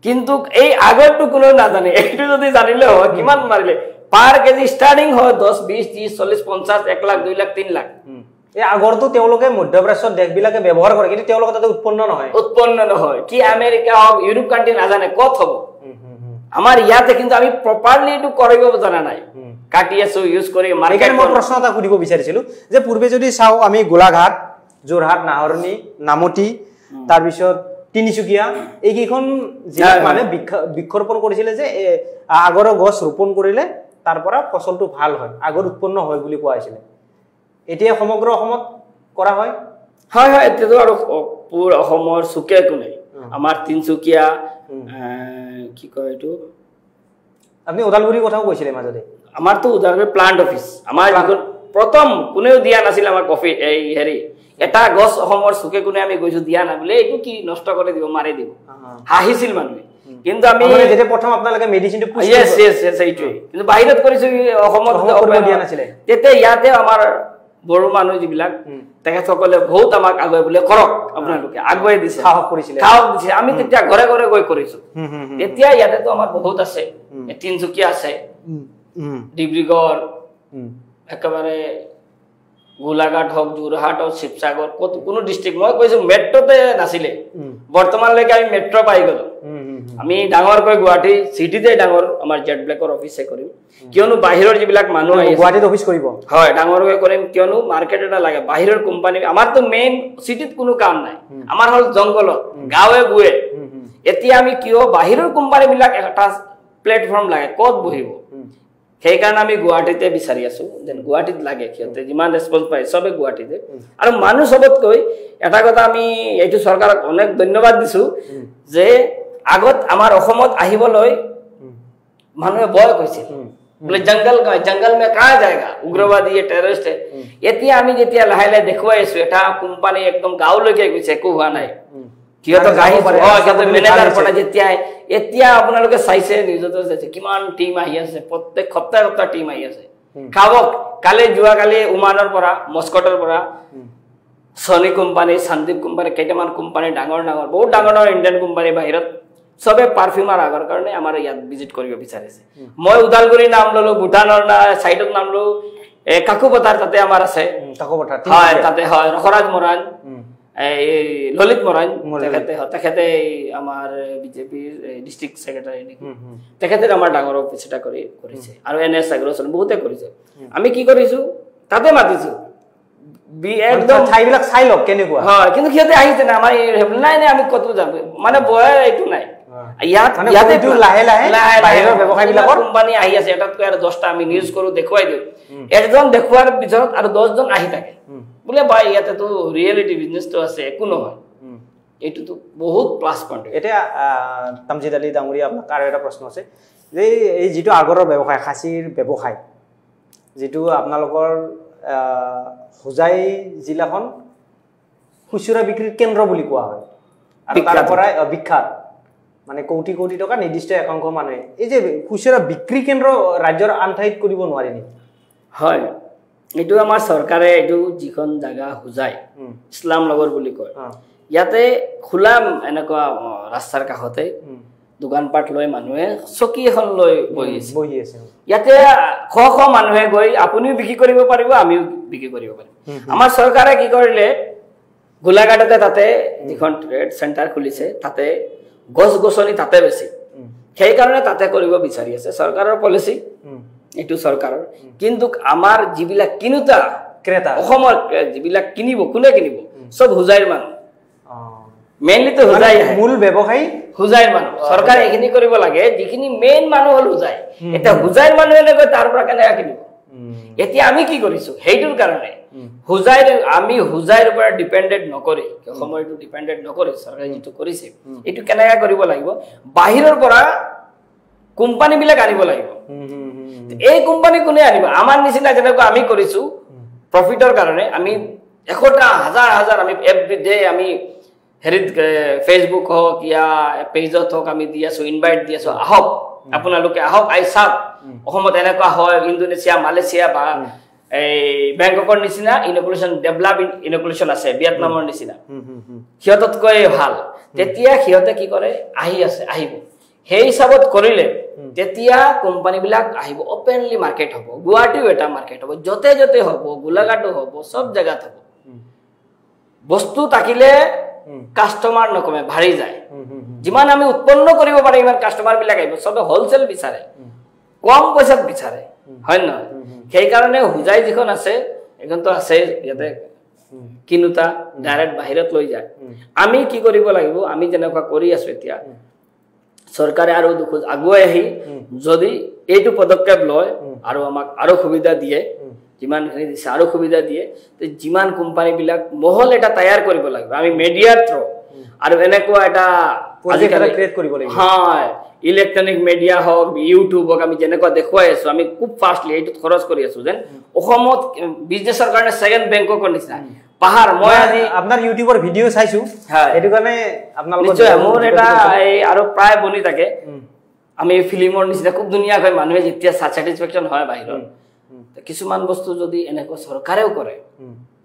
কিন্তু এই আগৰটো কোনো নাজানে এইটো যদি জানিলে হয় কিমান মাৰিলে পাৰ কেজি ষ্টাৰ্টিং হয় 10 20 30 40 50 1 লাখ 2 লাখ 3 লাখ এই আগৰটো তেওঁলোকে মধ্যপ্ৰাচ্যৰ দেশবিলাকে ব্যৱহাৰ কৰে কিন্তু তেওঁলোকৰ তাতে উৎপন্ন নহয় কি আমেৰিকা হওক ইউৰোপ কাণ্ট্ৰি নাজানে ক'ত হ'ব আমাৰ ইয়াতে কিন্তু আমি প্ৰপাৰলি এইটো কৰিব জানা নাই কাটি আছো ইউজ কৰি মাৰ্কেট মই প্ৰশ্ন এটা সুধিব বিচাৰিছিলো যে পূৰ্বে যদি চাও আমি গোলাঘাট যোৰহাট নাহৰনি নামতি তাৰ পিছত তিনিচুকীয়া এইকেইখন জিলা মানে বৃক্ষৰোপণ কৰিছিলে যে আগৰ গছ ৰোপণ কৰিলে তাৰ পৰা ফসলটো ভাল হয় আগৰ উৎপন্ন হয় বুলি কোৱা হৈছিল এতিয়া সমগ্ৰ অসমত কৰা হয় হয় হয় এতিয়াতো আৰু পুৰা অসমৰ সুকে কোনে আমাৰ তিনচুকীয়া কি কয় এইটো আপনি ওদালগুৰিৰ কথাও কৈছিলে মাজতে আমাৰতো ওদালগুৰি প্লান্ট অফিস আমাৰ প্ৰথম কোনেও দিয়া নাছিল আমাৰ কফি এই হেৰি এটা গছ অসমৰ সুকে কোনে আমি গৈছো দিয়া না বলে এইটো কি নষ্ট কৰি দিব মাৰি দিব হাঁহিছিল মানুহে কিন্তু আমি যেতে প্ৰথম আপোনালোকে মেডিচিনটো পুশ yes এইটোই কিন্তু বাহিৰত কৰিছো অসমত দিয়া নাছিল তেতে ইয়াতে আমাৰ বড় মানুহ যিবিলাক তেখেতসকলে বহুত আমাক আগুৱাই বলে কৰক আপোনালোকে আগুৱাই দিছে সাহস দিছে আমি তেতিয়া ঘৰে ঘৰে গৈ কৰিছো তেতিয়া ইয়াতেতো আমাৰ বহুত আছে তিনচুকীয়া আছে ডিব্ৰুগড় একেবাৰে গোলাঘাট হওক যোৰহাট হওক শিৱসাগৰ কোনো ডিষ্ট্ৰিক্ট মই কৈছো মেট্ৰতে নাছিলে বৰ্তমানলৈকে আমি মেট্ৰ পাই গলো আমি ডাঙৰকৈ গুৱাহাটী চিটিতে ডাঙৰ আমাৰ জেট ব্লেকৰ অফিচে কৰিম কিয়নো বাহিৰৰ যিবিলাক মানুহ আহি গুৱাহাটীত অফিচ কৰিব হয় ডাঙৰকৈ কৰিম কিয়নো মাৰ্কেট এটা লাগে বাহিৰৰ কোম্পানী আমাৰতো মেইন চিটিত কোনো কাম নাই আমাৰ হল জংগলত গাঁৱে বুৱে এতিয়া আমি কিয় বাহিৰৰ কোম্পানীবিলাক এটা প্লেটফৰ্ম লাগে ক'ত বহিব সেইকাৰণে আমি গুৱাহাটীতে বিচাৰি আছো যেন গুৱাহাটীত লাগে সিহঁতে যিমান ৰেছপন্স পায় সবে গুৱাহাটীতে আৰু মানুহ সবতকৈ এটা কথা আমি এইটো চৰকাৰক অনেক ধন্যবাদ দিছো যে আগত আমাৰ অসমত আহিবলৈ মানুহে ভয় কৈছিল বোলে জংগল মে কাঁ যায়গা উগ্ৰবাদী টেৰৰিষ্ট এতিয়া আমি যেতিয়া লাহে লাহে দেখুৱাই আছো এটা কোম্পানী একদম গাঁৱলৈকে গৈছে একো হোৱা নাই কিয়তো মেনেজাৰ পৰা যেতিয়া এতিয়া আপোনালোকে চাইছে নিউজতো চাইছে কিমান টিম আহি আছে প্ৰত্যেক সপ্তাহে টিম আহি আছে খাবক যোৱাকালি ওমানৰ পৰা মস্কটৰ পৰা সনি কোম্পানী সন্দীপ কোম্পানী কেইটামান কোম্পানী ডাঙৰ বহুত ডাঙৰ ইণ্ডিয়ান কোম্পানী বাহিৰত সবে পাৰফিউমাৰ আগৰ কাৰণে আমাৰ ইয়াত ভিজিট কৰিব বিচাৰিছে মই ওদালগুৰি নাম ললো ভূটানৰ সাইডত নাম ললো কাকুপথাৰ তাতে আমাৰ আছে কাকুপথাৰ হয় তাতে হয় ৰখৰাজ মৰাণ ললিত মৰাণ তেখেতে আমাৰ বিজেপিৰ ডিষ্ট্ৰিক্ট ছেক্ৰেটাৰী নেকি তেখেতে আমাৰ ডাঙৰ অফিচ এটা কৰিছে আৰু NS আগ্ৰচন বহুতে কৰিছে আমি কি কৰিছো তাতে মাতিছো একদম ঠাইবিলাক চাই লওক কেনেকুৱা হয় কিন্তু সিহঁতে আহিছে না আমাৰ নাই নাই আমি কত যাব মানে বয় এইটো নাই ইয়াতে লাহে লাহে বাহিৰৰ ব্যৱসায়বিলাকৰ কোম্পানী আহি আছে এটাতকৈ আৰু 10টা আমি নিউজ কৰো দেখুৱাই দিওঁ একজন দেখুৱাৰ পিছত আৰু 10 জন আহি থাকে বোলে ভাই ইয়াতে তো ৰিয়েলিটি বিজনেছটো আছে একো নহয় এইটো তো বহুত প্লাস পইণ্ট এতিয়া তামজিদ আলী ডাঙৰীয়া আপোনাৰ আৰু এটা প্ৰশ্ন আছে যে এই যিটো আগৰৰ ব্যৱসায় খাচীৰ ব্যৱসায় যিটো আপোনালোকৰ হোজাই জিলাখন খুচুৰা বিক্ৰীৰ কেন্দ্ৰ বুলি কোৱা হয় আৰু তাৰ পৰাই বিখ্যাত মানে কোটি কোটি টকা নিৰ্দিষ্ট একাংশ মানুহে এই যে খুচুৰা বিক্ৰী কেন্দ্ৰ ৰাজ্যৰ আন ঠাইত কৰিব নোৱাৰে নেকি হয় এইটো আমাৰ চৰকাৰে এইটো যিখন জাগা হোজাই ইছলাম নগৰ বুলি কয় ইয়াতে খোলা এনেকুৱা ৰাস্তাৰ কাষতে দোকানপাট লৈ মানুহে চকী এখন লৈ বহি আছে ইয়াতে খ মানুহে গৈ আপুনিও বিক্ৰী কৰিব পাৰিব আমিও বিক্ৰী কৰিব পাৰিম আমাৰ চৰকাৰে কি কৰিলে গোলাঘাটতে তাতে যিখন ট্ৰেড চেণ্টাৰ খুলিছে তাতে গছ গছনি তাতে বেছি সেই কাৰণে তাতে কৰিব বিচাৰি আছে চৰকাৰৰ পলিচি এইটো চৰকাৰৰ কিন্তু আমাৰ যিবিলাক কিনুতা ক্ৰেতা অসমৰ যিবিলাক কিনিব কোনে কিনিব সব হোজাইৰ মানুহ মেইনলি তো হোজাই মূল ব্যৱসায়ী হোজাইৰ মানুহ চৰকাৰে এইখিনি কৰিব লাগে যিখিনি মেইন মানুহ হল হোজাই এটা হোজাইৰ মানুহ এনেকৈ তাৰ পৰা কেনেকৈ কিনিব এতিয়া আমি কি কৰিছো সেইটোৰ কাৰণে হোজাইৰ আমি হোজাইৰ পৰা ডিপেন্ডেন্ট নকৰি সময়টো ডিপেন্ডেন্ট নকৰি চৰকাৰে যেটো কৰিছে এইটো কেনেকৈ কৰিব লাগিব বাহিৰৰ পৰা কোম্পানী বিলাক আনিব লাগিব এই কোম্পানী কোনে আনিব আমাৰ নিচিনা যেনেকৈ আমি কৰিছো প্ৰফিটৰ কাৰণে আমি 100টা হাজাৰ আমি এভৰি ডে আমি হেৰিত ফেসবুক হওক ইয়া পেজত হওক আমি দি আছো ইনভাইট দি আছো আহক আপোনালোকে আহক আইসাক অসমত এনেকুৱা হয় ইন্দোনেছিয়া মালয়েছিয়া বা এই বেংককৰ নিচিনা ইনোকুলেশন ডেভেলপ ইনোকুলেশন আছে ভিয়েটনামৰ নিচিনা সিহঁততকৈ ভাল তেতিয়া সিহঁতে কি কৰে আহিব সেই হিচাপত কৰিলে তেতিয়া কোম্পানী বিলাক আহিব ওপেনলি মাৰ্কেট হ'ব গুৱাহাটীও এটা মাৰ্কেট হ'ব যতে যতে হ'ব গোলাঘাটো হ'ব সব জায়গাত হ'ব বস্তু থাকিলে কাস্টমাৰ নকমে ভাৰি যায় যিমান আমি উৎপন্ন কৰিব পাৰি ইমান কাস্টমাৰ বিলাক আহিব সবে হোলসেল বিচাৰে কম পইচাত বিচাৰে হয় না সেই কাৰণে হুজাই যিখন আছে এখন তো আছে ইয়াতে কিনুতা ডাইৰেক্ট বাহিৰত লৈ যায় আমি কি কৰিব লাগিব আমি যেনেকুৱা কৰি আছো এতিয়া চৰকাৰে আৰু দুখোজ আগুৱাই আহি যদি এইটো পদক্ষেপ লয় আৰু আমাক আৰু সুবিধা দিয়ে যিমান খিনি দিছে আৰু সুবিধা দিয়ে তে যিমান কোম্পানী বিলাক মহল এটা তৈয়াৰ কৰিব লাগিব আমি মিডিয়াৰ থ্ৰু আৰু এনেকুৱা এটা আজিকালি ক্ৰিয়েট কৰিব লাগিব হয় ইলেক্ট্ৰনিক মিডিয়া হওক ইউটিউব হওক আমি যেনেকুৱা দেখুৱাই আছো আমি খুব ফাষ্টলি এইটো খৰচ কৰি আছো যেন অসমত বিজনেছৰ কাৰণে সেকেন্ড বেংকৰ নিচিনা পাহাৰ মই আজি আপোনাৰ ইউটিউবৰ ভিডিও চাইছো এটো কাৰণে আপোনালোকৰ নিশ্চয় মোৰ এটা আৰু প্ৰায় বনি থাকে আমি ফিল্মৰ নিচিনা খুব ধুনীয়াকৈ মানুহে যেতিয়া স্যাটিসফ্যাকশন হয় বাহিৰত কিছুমান বস্তু যদি এনেকৈ চৰকাৰেও কৰে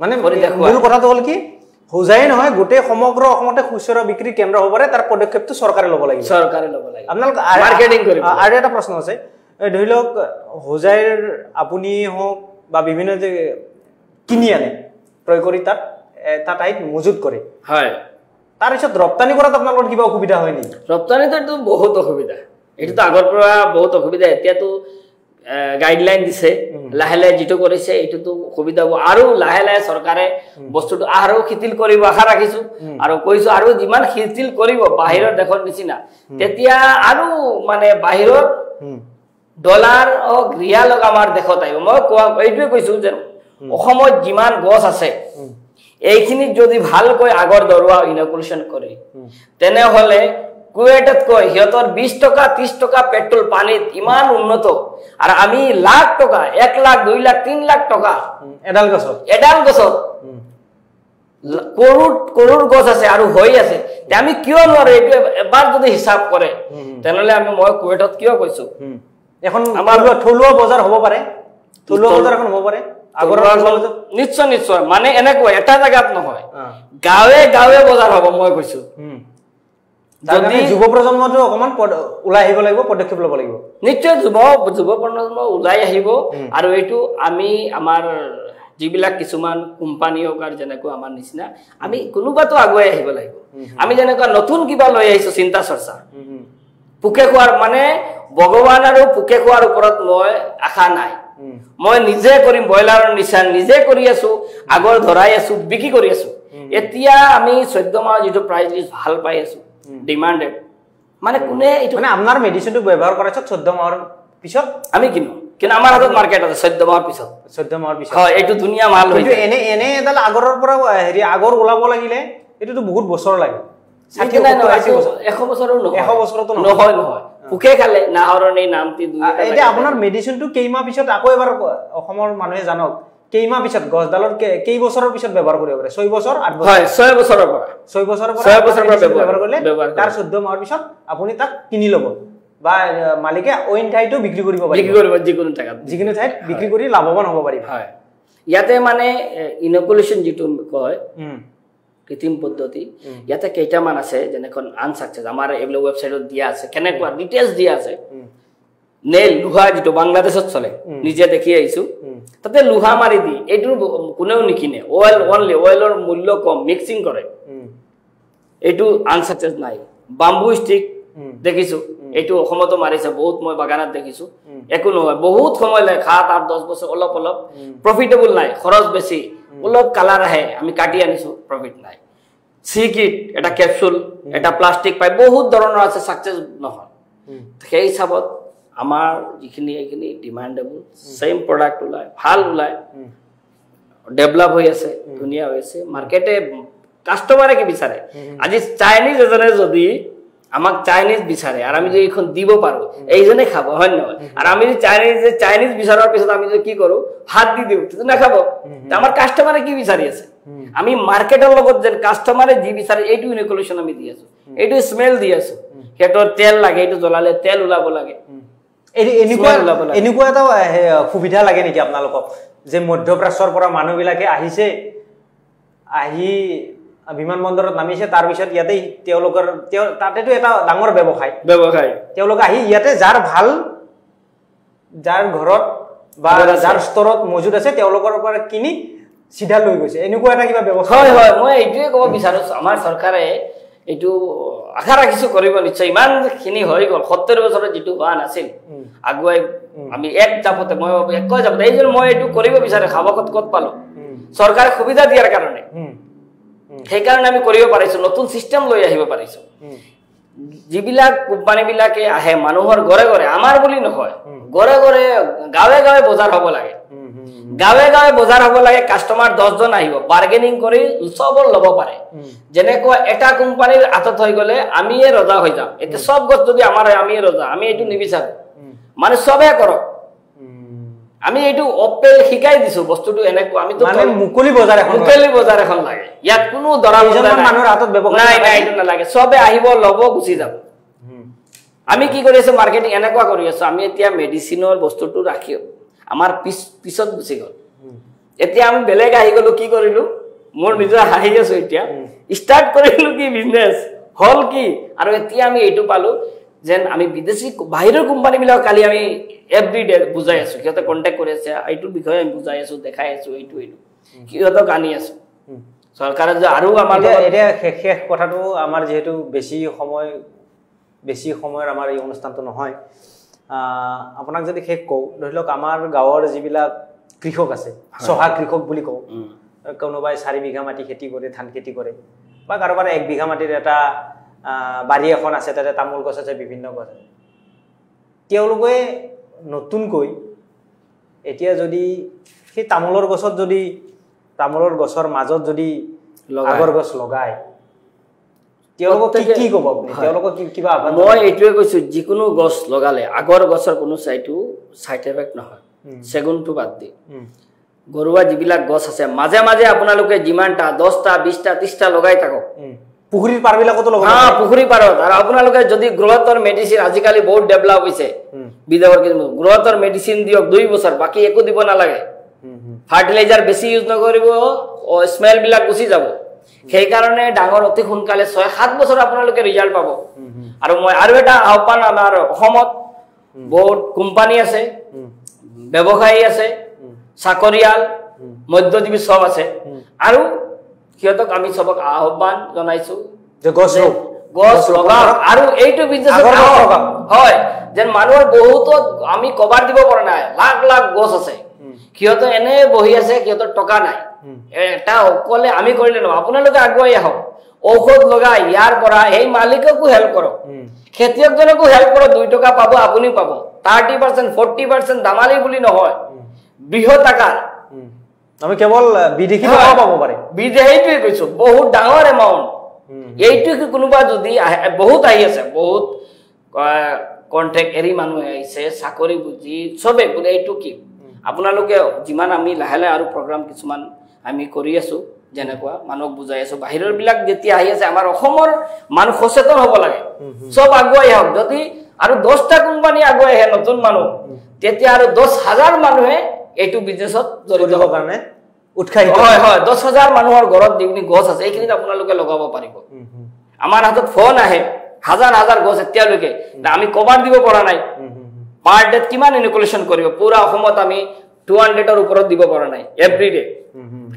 মানে মূল কথাটো হল কি হোজাই নহয় গোটেই সমগ্ৰ অসমতে খুচুৰা বিক্ৰী কেন্দ্ৰ হ'ব পাৰে তাৰ পদক্ষেপটো চৰকাৰে ল'ব লাগিব আপোনালোক মাৰ্কেটিং কৰিব আৰু এটা প্ৰশ্ন আছে ধৰি লওক হোজাইৰ আপুনি হওক বা বিভিন্ন যে কিনি আনে ক্ৰয় কৰি তাত ঠাইত মজুত কৰে হয় তাৰ পিছত ৰপ্তানি কৰাত আপোনালোকৰ কিবা অসুবিধা হয় নি ৰপ্তানিটো বহুত অসুবিধা এটো আগৰ পৰা বহুত অসুবিধা এতিয়াতো গাইডলাইন দিছে লাহে লাহে যেটো কৰিছে এটো সুবিধা হ'ব আৰু লাহে লাহে চৰকাৰে বস্তুটো আৰু খিতিল কৰিব আশা ৰাখিছো আৰু কৈছো আৰু যিমান খিতিল কৰিব বাহিৰৰ দেশৰ নিচিনা তেতিয়া আৰু মানে বাহিৰৰ ডলাৰ ও ৰিয়াল আমাৰ দেশত আহিব মই এইটোৱে কৈছো যে অসমত যিমান গছ আছে এইখিনি যদি ভালকৈ আগৰ দৰুৱা ইনোকুলেশন কৰে তেনে হলে কুৱেটত কয় হিয়তৰ 20 টকা 30 টকা পেট্ৰল পানীত ইমান উন্নত আৰু আমি লাখ টকা 1 লাখ 2 লাখ 3 লাখ টকা এডাল গছত কৰোৰ গছ আছে আৰু হৈ আছে আমি কিয় নোৱাৰে এইটো এবাৰ যদি হিসাব কৰে তেনেলে আমি মই কুৱেটত কিয় কৈছো এখন আমাৰ থলুৱা বজাৰ হ'ব পাৰে থলুৱা বজাৰ এখন হ'ব পাৰে আগৰ নিশ্চয় মানে এনেকুৱা এটা জায়গাত নহয় গাঁৱে গাঁৱে বজাৰ হ'ব মই কৈছো যদি যুৱ প্ৰজন্মটো অকমান উলাই আহিব লাগিব পদক্ষেপ ল'ব লাগিব নিশ্চয় যুৱ প্ৰজন্ম উলাই আহিব আৰু এইটো আমি আমাৰ যিবিলাক কিছুমান কোম্পানী হওক আৰু যেনেকৈ আমাৰ নিচিনা আমি কোনোবাতো আগুৱাই আহিব লাগিব আমি যেনেকৈ নতুন কিবা লৈ আহিছো চিন্তা চৰ্চা পোকে খোৱাৰ মানে ভগৱান আৰু পোকে খোৱাৰ ওপৰত মই আশা নাই মই নিজে কৰিম ব্ৰইলাৰৰ নিচান নিজে কৰি আছো আগৰ ধৰাই আছো বিক্ৰী কৰি আছো এতিয়া আমি 14 মাহ যেটো প্ৰাইস লিষ্ট ভাল পাই আছো ডিমান্ডেড মানে কোনে এটো মানে আপোনাৰ মেডিসিনটো ব্যৱহাৰ কৰাছত 14 মাহৰ পিছত আমি কিনো কিন্তু আমাৰ হাতত মাৰ্কেট আছে 14 মাহৰ পিছত 14 মাহৰ পিছত হয় এটো দুনিয়া মাল হৈ কিন্তু এনে এডাল আগৰৰ পৰা হেৰি আগৰ ওলাব লাগিলে এটোটো বহুত বছৰ লাগে 60 বছৰ 100 বছৰৰ নহয় 100 বছৰতো নহয় পোকে খালে নাহৰণী নামটি দুই এটা আপোনাৰ মেডিসিনটো কেইমাহ পিছত আকৌ এবাৰ অসমৰ মানুহে জানক কেইমাহ পিছত গছডালৰ কেই বছৰৰ পিছত ব্যৱহাৰ কৰিব পাৰে 6 বছৰ 8 বছৰ হয় 6 বছৰৰ পৰা 6 বছৰৰ পৰা ব্যৱহাৰ কৰিলে তাৰ 14 মাহৰ পিছত আপুনি তাক কিনি ল'ব বা মালিকে অইন ঠাইতো বিক্ৰী কৰিব যিকোনো টাকাত যিকোনো ঠাইত বিক্ৰী কৰি লাভৱান হ'ব পাৰিব হয় ইয়াতে মানে ইনকুলেশন যেটো কয় কৃত্ৰিম পদ্ধতি ইয়াতে কেইটামান আছে যেনেখন আনসাকসেস আমাৰ এবিলাক ওয়েবসাইটত দিয়া আছে কেনেকুৱা ডিটেইলছ দিয়া আছে নেল লুহা যেটো বাংলাদেশত চলে নিজে দেখি আইছো তাতে লুহা মাৰি দি এটো কোনেও নিকিনে অয়েল অনলি অয়েলৰ মূল্য কম মিক্সিং কৰে এটো আনসাকসেস নাই বাম্বু ষ্টিক দেখিছো এটো অসমতো মাৰিছে বহুত মই বাগানত দেখিছো একো নহয় বহুত সময় লাগে 7 8 10 বছৰ অলপ প্ৰফিটেবল নাই খৰচ বেছি অলপ কালাৰ আহে আমি কাটি আনিছো প্ৰফিট নাই সি কিট এটা ক্যাপসুল এটা প্লাষ্টিক পাই বহুত ধৰণৰ আছে সাকসেস নহয় সেই হিচাপত আমাৰ যিখিনি এইখিনি ডিমান্ডেবল সেম প্ৰডাক্ট ওলাই ভাল ওলাই ডেভেলপ হৈ আছে দুনিয়া হৈ আছে মাৰ্কেটে কাস্টমাৰে কি বিচাৰে আজি চাইনিজ এজনে যদি আমাক চাইনিজ বিচাৰে আৰু আমি যদি এখন দিব পাৰো এইজনে খাব হয় নহয় আৰু আমি যদি চাইনিজ বিচাৰাৰ পিছত আমি যদি কি কৰো হাত দি দিও তো না খাব আমাৰ কাস্টমাৰে কি বিচাৰি আছে আমি মাৰ্কেটৰ লগত যে কাস্টমাৰে যি বিচাৰে এইটো ইনকুলেশন আমি দি আছো এইটো স্মেল দি আছো হেতৰ তেল লাগে এইটো জ্বলালে তেল ওলাব লাগে এনেকুৱা এটা সুবিধা লাগে নেকি আপোনালোকক যে মধ্যপ্ৰাচ্যৰ পৰা মানুহবিলাকে আহিছে আহি বিমানবন্দৰত নামিছে তাৰ পিছত ইয়াতে তেওঁলোকৰ তাতেটো এটা ডাঙৰ ব্যৱসায় তেওঁলোক আহি ইয়াতে যাৰ ঘৰত বা যাৰ ষ্টৰত মজুদ আছে তেওঁলোকৰ পৰা কিনি সিধা লৈ গৈছে এনেকুৱা এটা কিবা ব্যৱস্থা হয় হয় মই এইটোৱে ক'ব বিচাৰো আমাৰ চৰকাৰে এইটো আশা ৰাখিছো কৰিব নিশ্চয় ইমান খিনি হৈ গল 70 বছৰৰ যেটো বান আছিল আগুৱাই আমি এক জাপতে মই এক জাপতে এই যে মই এইটো কৰিব বিচাৰে খাবকত কত পালো চৰকাৰে সুবিধা দিয়াৰ কাৰণে সেই কাৰণে আমি কৰিব পাৰিছো নতুন সিস্টেম লৈ আহিব পাৰিছো যিবিলাক কোম্পানী বিলাকে আহে মানুহৰ ঘৰে ঘৰে আমাৰ বুলি নহয় ঘৰে ঘৰে গাঁৱে গাঁৱে বজাৰ হ'ব লাগে গাঁৱে গাঁৱে বজাৰ হ'ব লাগে কাস্টমাৰ 10 জন আহিব বাৰ্গেনিং কৰি সবৰ ল'ব পাৰে যেনেকৈ এটা কোম্পানীৰ আতত হৈ গলে আমিয়ে ৰজা হৈ যাম এতে সব গছ যদি আমাৰ আমিয়ে ৰজা আমি এইটো নিবিচাৰো মানে সবে কৰক আমি এইটো অপেল শিকাই দিছো বস্তুটো এনেকুৱা আমি তো মানে মুকলি বজাৰ এখন লাগে ইয়াত কোনো দৰা মানুহৰ হাতত ব্যৱহাৰ নাই এইটো নালাগে সবে আহিব লব গুচি যাব আমি কি কৰি আছো মাৰ্কেটিং এনেকুৱা কৰি আছো আমি এতিয়া মেডিসিনৰ বস্তুটো ৰাখিও আমাৰ পিছত গুচি গল এতিয়া আমি বেলেগ আহি গলো কি কৰিলো মোৰ নিজৰ হাঁহি আছো এতিয়া ষ্টাৰ্ট কৰিলো কি বিজনেস হল কি আৰু এতিয়া আমি এইটো পালো যেন আমি বিদেশী বাহিৰৰ কোম্পানী বিলাক কালি আমি এভৰিডে বুজাই আছো কিয়তে কন্টাক্ট কৰি আছে এইটো বিষয়ে আমি বুজাই আছো দেখাই আছো এইটো কিয়তক আনি আছো চৰকাৰে যে আৰু আমাৰ এটা শেষ কথাটো আমাৰ যেহেতু বেছি সময়ৰ আমাৰ এই অনুষ্ঠানটো নহয় আপোনাক যদি শেষ কও ধৰি লওক আমাৰ গাঁৱৰ যিবিলাক কৃষক আছে সহা কৃষক বুলি কও কোনোবাই 4 বিঘা মাটি খেতি কৰে ধান খেতি কৰে বা কাৰোবাৰ 1 বিঘা মাটিৰ এটা বাৰী এখন আছে তাতে তামোল গছ আছে বিভিন্ন গছ তেওঁলোকে নতুনকৈ এতিয়া যদি সেই তামোলৰ গছত যদি তামোলৰ গছৰ মাজত যদি আগৰ গছ লগায় তেওঁলোকক কি ক'ব আপুনি তেওঁলোকক কিবা মই এইটোৱে কৈছো যিকোনো গছ লগালে আগৰ গছৰ কোনো সাইড এফেক্ট নহয় সেগুনটো বাদ দি গৰুৱা যিবিলাক গছ আছে মাজে মাজে আপোনালোকে যিমানটা 10টা 20টা 30টা লগাই থাকক পুখুৰীৰ পাৰবিলাকতো লগাব পুখুৰী পাৰত আৰু আপোনালোকে যদি গ্ৰোথৰ মেডিসিন আজিকালি বহুত ডেভেলপ হৈছে বিদেশৰ গ্ৰোথৰ মেডিসিন দিয়ক 2 বছৰ বাকি একো দিব নালাগে ফাৰ্টিলাইজাৰ বেছি ইউজ নকৰিব স্মেল বিলাক গুচি যাব সেই কাৰণে ডাঙৰ অতি সোনকালে 6-7 বছৰ আপোনালোকে ৰিজাল্ট পাব আৰু মই আৰু এটা আহ্বান আমাৰ অসমত বহুত কোম্পানী আছে ব্যৱসায়ী আছে চাকৰিয়াল মধ্যজীৱী চব আছে আৰু সিহঁতক আমি চবক আহ্বান জনাইছো যে গছ লগাওক আৰু এইটো বিজনেছ হয় যেন মানুহৰ বহুত আমি কভাৰ দিব পৰা নাই লাখ লাখ গছ আছে সিহঁতে এনে বহি আছে সিহঁতৰ টকা নাই এটা অকলে আমি কৰিলে নহয় আপোনালোকে আগুৱাই আহক ঔষধ লগাই ইয়াৰ পৰা এই মালিককো হেল্প কৰক খেতিয়কজনকো হেল্প কৰক 2 টকা পাব আপুনি পাব 30% 40% দামালি বুলি নহয় বৃহৎ আকাৰ আমি কেৱল বিদেশী টকা পাব পাৰে বিদেশীটোৱে কৈছো বহুত ডাঙৰ এমাউণ্ট এইটো কি কোনোবা যদি বহুত আহি আছে বহুত কন্ট্ৰাক্ট এৰি মানুহ আহিছে চাকৰি বুজি সবে বোলে এইটো কি আপোনালোকে যিমান আমি লাহে লাহে আৰু প্ৰগ্ৰাম কিছুমান আমি কৰি আছো যেনেকুৱা মানুহক বুজাই আছো বাহিৰৰ বিলাক যেতিয়া আহি আছে আমাৰ অসমৰ মানুহ সচেতন হ'ব লাগে সব আগুৱাই আহক যদি আৰু 10টা কোম্পানী আগুৱাই আহে নতুন মানুহ তেতিয়া আৰু 10,000 মানুহে এইটো বিজনেছত জড়িত হ'ব কাৰণে উৎসাহিত হয় হয় 10,000 মানুহৰ ঘৰত যিখিনি গছ আছে এইখিনিত আপোনালোকে লগাব পাৰিব আমাৰ হাতত ফোন আহে হাজাৰ হাজাৰ গছ এতিয়ালৈকে আমি কভাৰ দিব পৰা নাই পাৰ ডে কিমান ইনকুলেশ্যন কৰিব পুৰা অসমত আমি 200 ৰ ওপৰত দিব পৰা নাই এভৰি ডে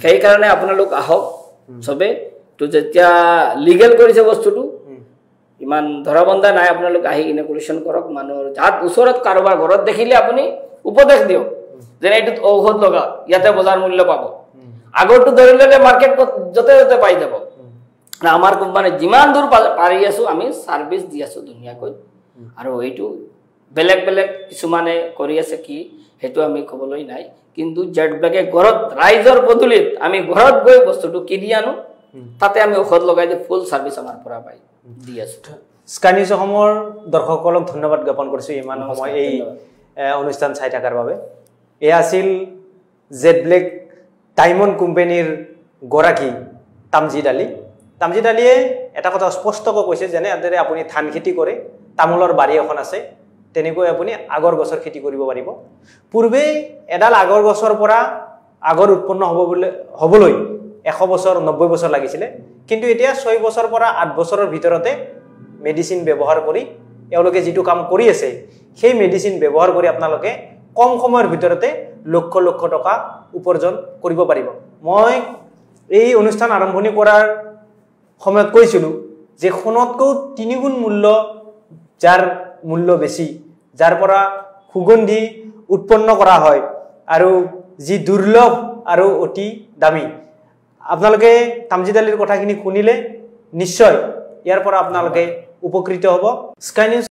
সেই কাৰণে আপোনালোক আহক সবে তো যেতিয়া লিগেল কৰিছে বস্তুটো ইমান ধৰাবন্ধা নাই আপোনালোক আহি ইনকুলেশ্যন কৰক মানুহৰ যাত ওচৰত কাৰোবাৰ ঘৰত দেখিলে আপুনি উপদেশ দিয়ক যে এইটো ঔষধ লগা ইয়াতে বজাৰ মূল্য পাব আগৰটো ধৰিলে মাৰ্কেট যতে যতে পাই যাব আমাৰ কোম্পানী যিমান দূৰ পাৰি আছো আমি সাৰ্ভিস দি আছো দুনিয়াকৈ আৰু এইটো বেলেগ বেলেগ কিছুমানে কৰি আছে কি হেতু আমি কবলৈ নাই কিন্তু জেড ব্লেকে ঘৰত ৰাইজৰ পদুলিত আমি ঘৰত গৈ বস্তুটো কিনি আনো তাতে আমি ঔষধ লগাই দি ফুল সাৰ্ভিস আমাৰ পৰা পাই দি আছো স্কাই নিউজ অসমৰ দৰ্শকসকলক ধন্যবাদ জ্ঞাপন কৰিছো ইমান সময় এই অনুষ্ঠান চাই থাকাৰ বাবে এয়া আছিল জেড ব্লেক ডায়মণ্ড কোম্পানীৰ গৰাকী তামজিদ আলীয়ে এটা কথা স্পষ্টকৈ কৈছে যেনে আদৰে আপুনি ধান খেতি কৰে তামোলৰ বাৰী এখন আছে তেনেকৈ আপুনি আগৰ গছৰ খেতি কৰিব পাৰিব পূৰ্বে এডাল আগৰ গছৰ পৰা আগৰ উৎপন্ন হ'বলৈ 100 বছৰ 90 বছৰ লাগিছিল কিন্তু এতিয়া 6 বছৰ পৰা 8 বছৰৰ ভিতৰতে মেডিসিন ব্যৱহাৰ কৰি এওঁলোকে যেটো কাম কৰি আছে সেই মেডিসিন ব্যৱহাৰ কৰি আপোনালোকে কম সময়ৰ ভিতৰতে লক্ষ লক্ষ টকা উপাৰ্জন কৰিব পাৰিব মই এই অনুষ্ঠান আৰম্ভণি কৰাৰ সময়ত কৈছিলো যে খনতকৈ 3 গুণ মূল্য যাৰ মূল্য বেছি যাৰ পৰা সুগন্ধি উৎপন্ন কৰা হয় আৰু যি দুৰ্লভ আৰু অতি দামী আপোনালোকে তামজিদ আলীৰ কথাখিনি শুনিলে নিশ্চয় ইয়াৰ পৰা আপোনালোকে উপকৃত হ'ব স্কাই নিউজ